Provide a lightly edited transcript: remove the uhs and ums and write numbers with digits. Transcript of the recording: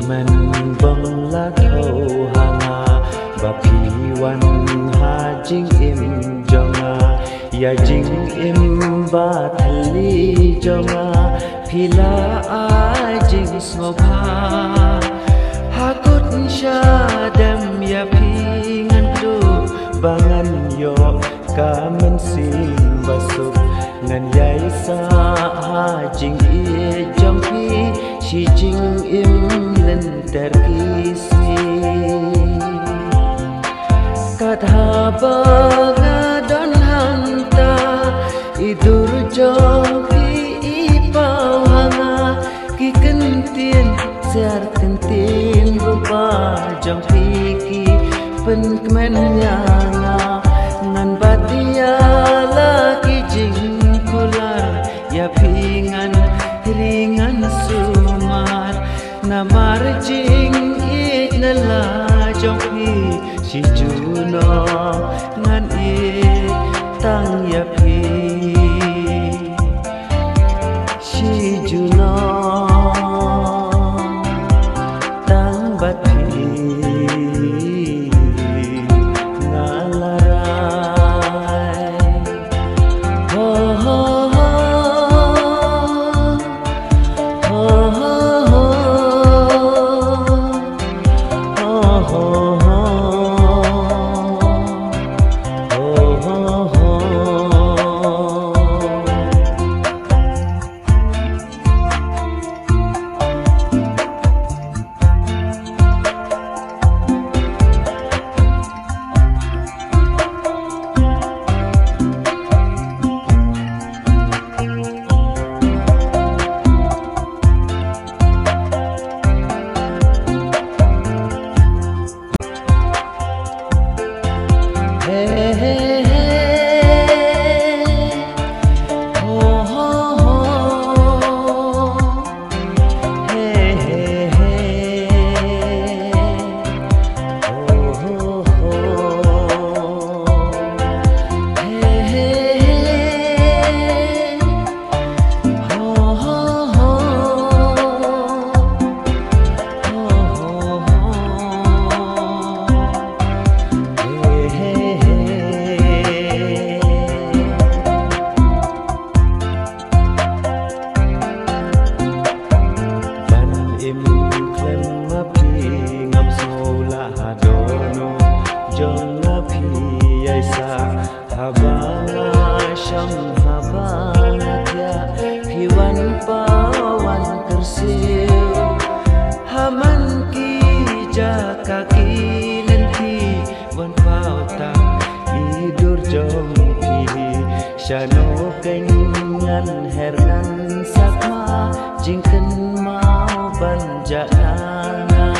มันบังละเขาหางาบะพีวันหาจิงอิมจงาอย่าจิงอิมบาทะลีจงาพีลาอาจิงสงบหากุดชาดำอย่าพีงันดูบางันโยกามันสิบะสุกงันใหญ่สาหาจิงอีจงพีชีจิงอิมเล่นแต่กีสีKadha don hanta idur jong pi ipau hanga ki kentien siar kentien rupa jong pi ki pen kemen nyanga ngan batia laki jing kular ya pingan ringan sumar namar jing it nala jong pi si juno ngan i tang ya pi si juno tang bat pi ngalarai ho ho ho ho ho ho ho Shano kenyan hernan sakma jingken mau banjana